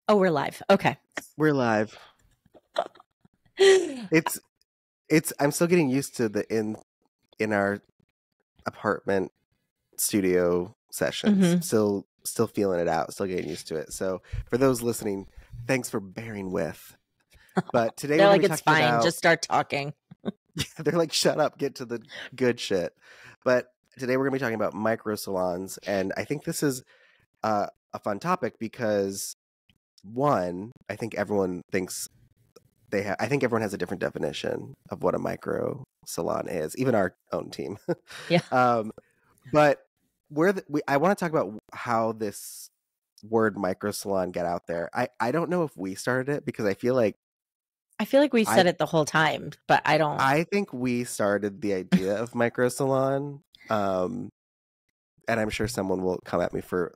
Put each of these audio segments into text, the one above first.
Oh, we're live. Okay. We're live. It's I'm still getting used to the in our apartment studio sessions. Still feeling it out, still getting used to it. So for those listening, thanks for bearing with. But today They're we're like, going to be it's talking fine. about, Just start talking. they're like, shut up, get to the good shit. But today we're going to be talking about micro salons, and I think this is a fun topic because one, I think everyone thinks I think everyone has a different definition of what a micro salon is, even our own team. Yeah. But I want to talk about how this word micro salon get out there. I don't know if we started it because I feel like we said it the whole time, but I don't. I think we started the idea of micro salon. And I'm sure someone will come at me for,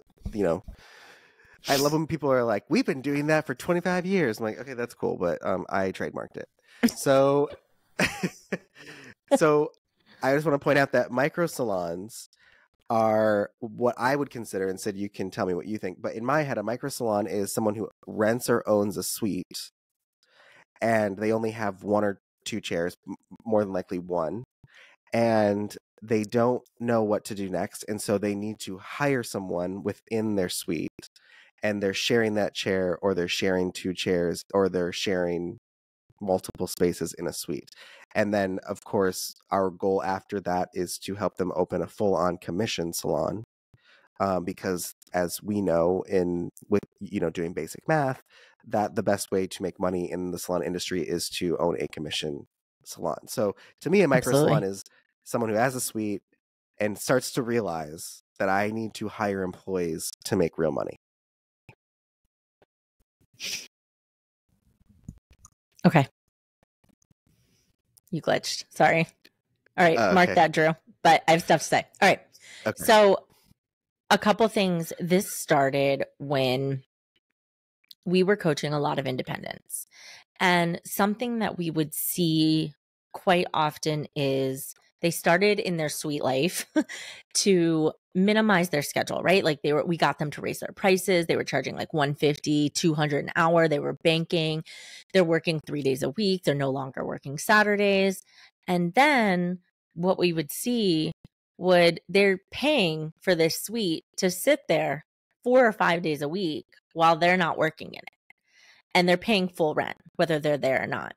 I love when people are like, we've been doing that for 25 years. I'm like, okay, that's cool. But I trademarked it. So, so I just want to point out that micro salons are what I would consider, and Sid, you can tell me what you think. But in my head, a micro salon is someone who rents or owns a suite and they only have one or two chairs, more than likely one. And they don't know what to do next. And so they need to hire someone within their suite, and they're sharing that chair, or they're sharing two chairs, or they're sharing multiple spaces in a suite. And then, of course, our goal after that is to help them open a full-on commission salon. Because as we know with doing basic math, that the best way to make money in the salon industry is to own a commission salon. So to me, a micro salon is someone who has a suite and starts to realize that I need to hire employees to make real money. Okay. You glitched. Sorry. All right. Mark that, Drew. But I have stuff to say. All right. Okay. So a couple things. This started when we were coaching a lot of independents. And something that we would see quite often is they started in their suite life to minimize their schedule, right? Like we got them to raise their prices. They were charging like $150, $200 an hour. They were banking. They're working 3 days a week. They're no longer working Saturdays. And then what we would see they're paying for this suite to sit there 4 or 5 days a week while they're not working in it. And they're paying full rent, whether they're there or not.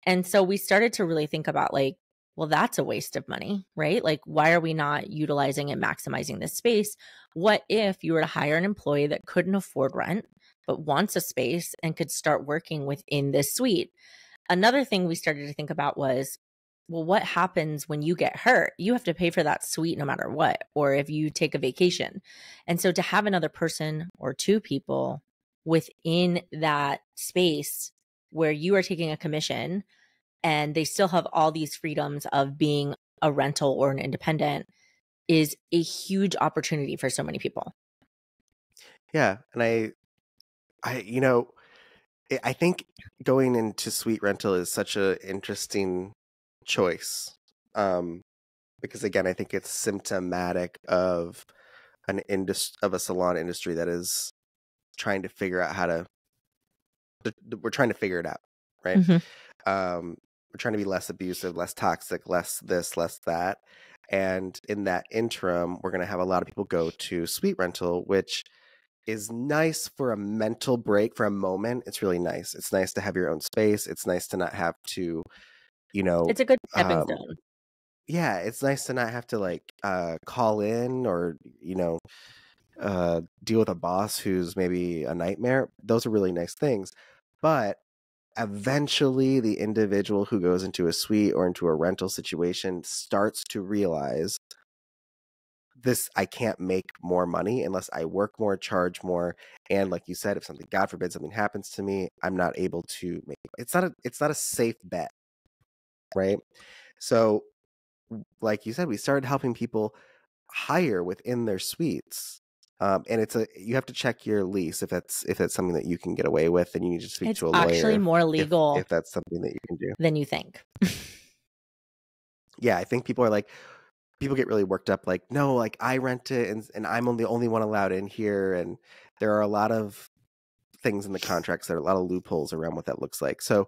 And so we started to really think about like, well, that's a waste of money, right? Like, why are we not utilizing and maximizing this space? What if you were to hire an employee that couldn't afford rent, but wants a space and could start working within this suite? Another thing we started to think about was, well, what happens when you get hurt? You have to pay for that suite no matter what, or if you take a vacation. And so to have another person or two people within that space where you are taking a commission and they still have all these freedoms of being a rental or an independent is a huge opportunity for so many people. Yeah. And I think going into suite rental is such an interesting choice. Because again, I think it's symptomatic of a salon industry that is trying to figure out we're trying to figure it out, right? Mm-hmm. We're trying to be less abusive, less toxic, less this, less that. And in that interim, we're going to have a lot of people go to suite rental, which is nice for a mental break, for a moment. It's really nice. It's nice to have your own space. It's nice to not have to, it's a good stepping stone. Yeah, it's nice to not have to like call in or, deal with a boss who's maybe a nightmare. Those are really nice things. But eventually the individual who goes into a suite or into a rental situation starts to realize I can't make more money unless I work more, charge more. And like you said, if something, God forbid, something happens to me, I'm not able to make it. It's not a safe bet, right? So like you said, we started helping people hire within their suites. And you have to check your lease if that's something that you can get away with, and you need to speak to a lawyer. It's actually more legal if that's something that you can do than you think. Yeah, I think people get really worked up. Like, no, like I rent it, and I'm the only one allowed in here. And there are a lot of things in the contracts. There are a lot of loopholes around what that looks like. So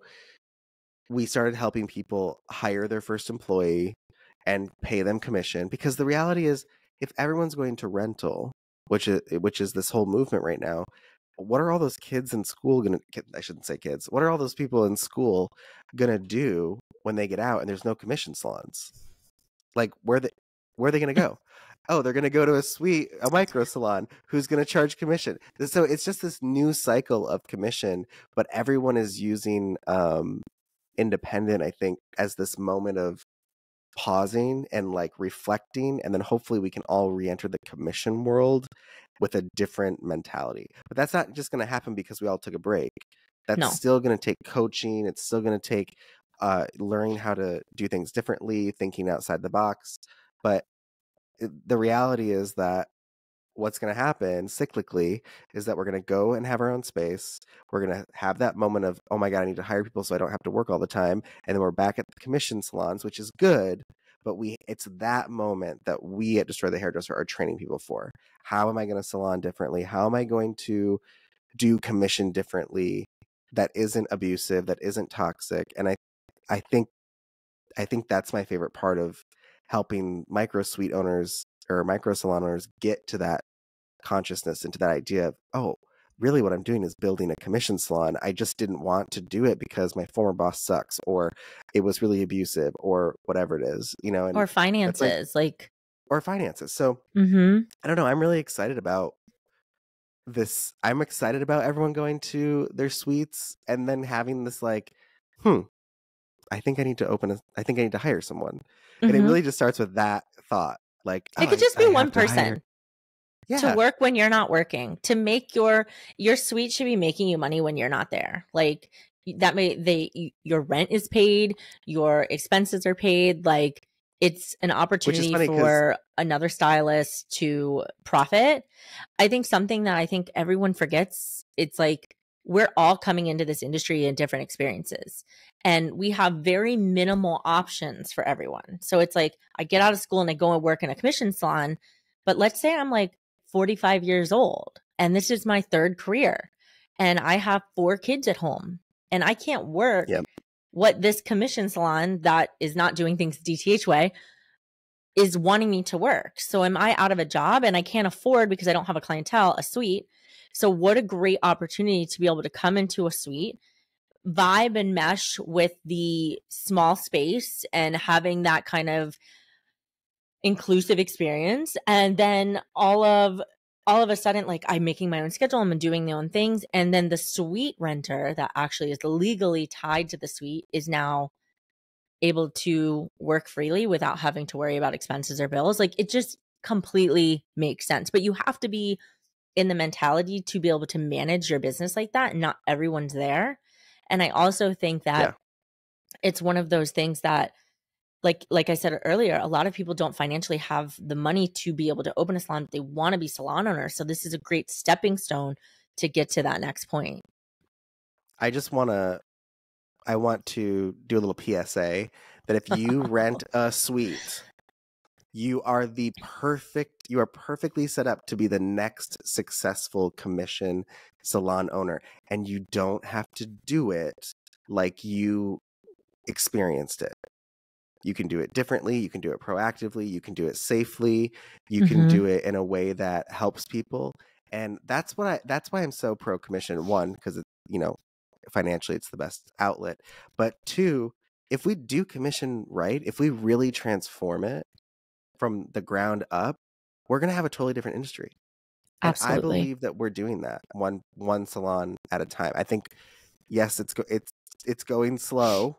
we started helping people hire their first employee and pay them commission, because the reality is, if everyone's going to rental, which is this whole movement right now, what are all those kids in school gonna, I shouldn't say kids, what are all those people in school gonna do when they get out and there's no commission salons? Like, where are they gonna go? Oh, they're gonna go to a micro salon who's gonna charge commission. So it's just this new cycle of commission, but everyone is using independent, I think, as this moment of pausing and like reflecting, and then hopefully we can all re-enter the commission world with a different mentality. But that's not just going to happen because we all took a break. That's still going to take coaching. It's still going to take learning how to do things differently, thinking outside the box. But the reality is that what's going to happen cyclically is that we're going to go and have our own space. We're going to have that moment of, oh my God, I need to hire people so I don't have to work all the time. And then we're back at the commission salons, which is good. But it's that moment that we at Destroy the Hairdresser are training people for. How am I going to salon differently? How am I going to do commission differently that isn't abusive, that isn't toxic? And I think that's my favorite part of helping micro suite owners or micro salon owners get to that consciousness, into that idea of, oh, really what I'm doing is building a commission salon. I just didn't want to do it because my former boss sucks, or it was really abusive, or whatever it is, and or finances, or finances. So I don't know. I'm really excited about this. I'm excited about everyone going to their suites and then having this like, I think I need to hire someone. And it really just starts with that thought. Like, it could just be one person to work when you're not working, to make your suite should be making you money when you're not there. Like that your rent is paid, your expenses are paid. Like it's an opportunity for another stylist to profit. I think something that I think everyone forgets, it's like we're all coming into this industry in different experiences, and we have very minimal options for everyone. So it's like I get out of school and I go and work in a commission salon, but let's say I'm like 45 years old and this is my third career and I have 4 kids at home and I can't work what this commission salon that is not doing things DTH way is wanting me to work. So am I out of a job and I can't afford, because I don't have a clientele, a suite? So what a great opportunity to be able to come into a suite, vibe and mesh with the small space and having that kind of inclusive experience. And then all of a sudden, like I'm making my own schedule, I'm doing my own things. And then the suite renter that actually is legally tied to the suite is now able to work freely without having to worry about expenses or bills. Like it just completely makes sense. But you have to be in the mentality to be able to manage your business like that, and not everyone's there. And I also think that it's one of those things that, like I said earlier, a lot of people don't financially have the money to be able to open a salon, but they want to be salon owners. So this is a great stepping stone to get to that next point. I want to do a little PSA that if you rent a suite, you are perfectly set up to be the next successful commission salon owner. And you don't have to do it like you experienced it. You can do it differently. You can do it proactively. You can do it safely. You can do it in a way that helps people. And that's why I'm so pro commission. 1, because financially it's the best outlet. But 2, if we do commission right, if we really transform it from the ground up, we're going to have a totally different industry. Absolutely. And I believe that we're doing that one salon at a time. I think, yes, it's going slow,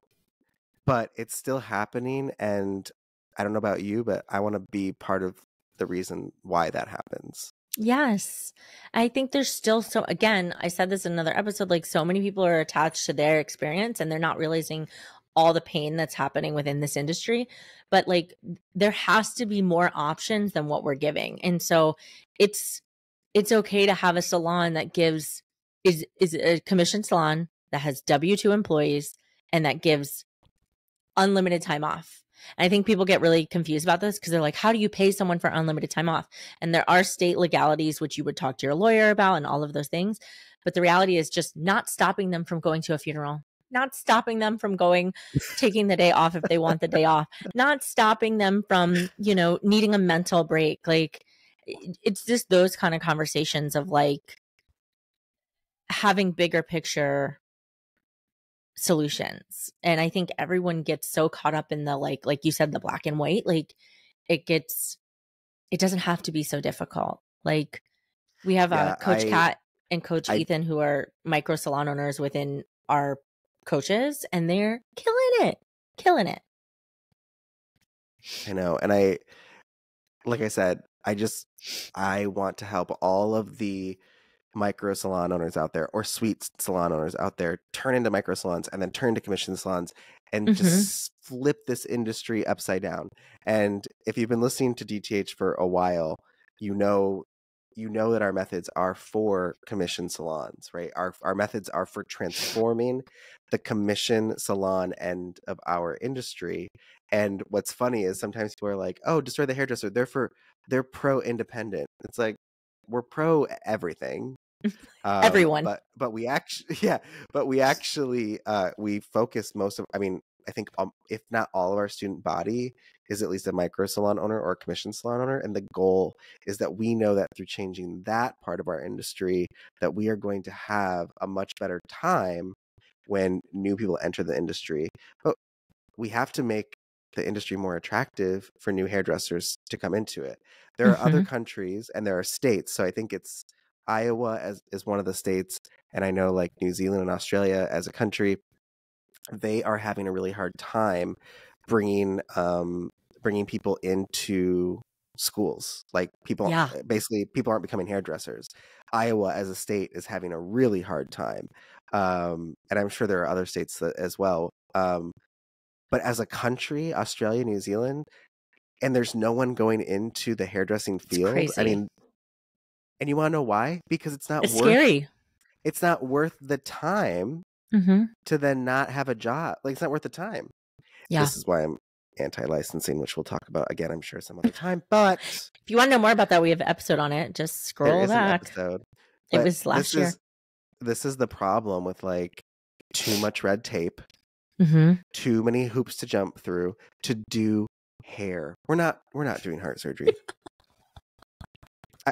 but it's still happening. And I don't know about you, but I want to be part of the reason why that happens. Yes. I think there's still again, I said this in another episode, like so many people are attached to their experience and they're not realizing all the pain that's happening within this industry. But like there has to be more options than what we're giving. And so it's okay to have a salon that is a commission salon that has W-2 employees and that gives unlimited time off. And I think people get really confused about this because they're like, how do you pay someone for unlimited time off? And there are state legalities, which you would talk to your lawyer about and all of those things. But the reality is just not stopping them from going to a funeral, not stopping them from taking the day off if they want the day off, not stopping them from, needing a mental break. Like, it's just those kind of conversations of like having bigger picture solutions. And I think everyone gets so caught up in the like you said, the black and white. Like it doesn't have to be so difficult. Like we have Coach Kat and Coach Ethan, who are micro salon owners within our coaches, and they're killing it. I know. And like I said, I want to help all of the micro salon owners out there, or suite salon owners out there, turn into micro salons and then turn to commission salons and just flip this industry upside down. And if you've been listening to DTH for a while, you know that our methods are for commission salons, right? Our methods are for transforming the commission salon end of our industry. And what's funny is sometimes people are like, oh, destroy the hairdresser. They're pro independent. It's like, we're pro everything. Everyone. But we actually, we focus most of, I think if not all of our student body is at least a micro salon owner or a commission salon owner. And the goal is that we know that through changing that part of our industry, that we are going to have a much better time when new people enter the industry. But we have to make the industry more attractive for new hairdressers to come into it. There are other countries and there are states. So I think it's Iowa is one of the states. And I know like New Zealand and Australia as a country, they are having a really hard time bringing people into schools. Like basically people aren't becoming hairdressers. Iowa as a state is having a really hard time. And I'm sure there are other states as well. But as a country, Australia, New Zealand, and there's no one going into the hairdressing field. It's crazy. And you want to know why? Because it's scary. It's not worth the time to then not have a job. Like, it's not worth the time. Yeah. This is why I'm anti-licensing, which we'll talk about again, I'm sure, some other time. But if you want to know more about that, we have an episode on it. Just scroll back. It was last year. This is the problem with like too much red tape, too many hoops to jump through to do hair. We're not doing heart surgery.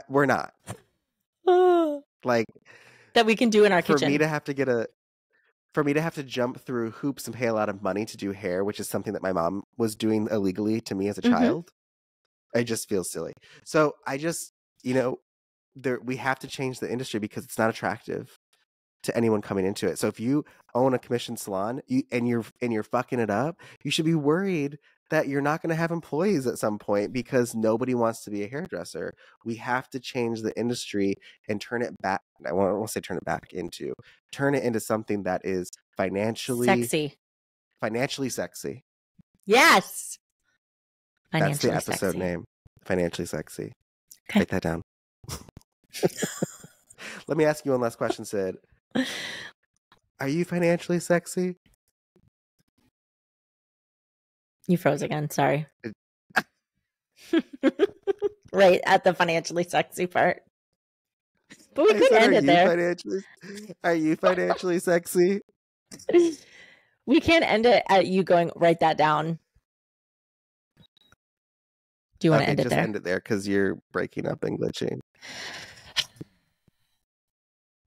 We're not. Like that we can do in our kitchen. For me to have to jump through hoops and pay a lot of money to do hair, which is something that my mom was doing illegally to me as a child, I just feel silly. So I just, we have to change the industry because it's not attractive to anyone coming into it. So if you own a commission salon and you're fucking it up, you should be worried that you're not going to have employees at some point because nobody wants to be a hairdresser. We have to change the industry and turn it back. I won't say turn it into something that is financially sexy. Yes. That's the episode name. Financially sexy. Okay. Write that down. Let me ask you one last question, Cyd. Are you financially sexy? You froze again. Sorry. Right at the financially sexy part. But we could end it there. Are you financially sexy? We can't end it at you going, write that down. Do you want to end it there? Just end it there because you're breaking up and glitching.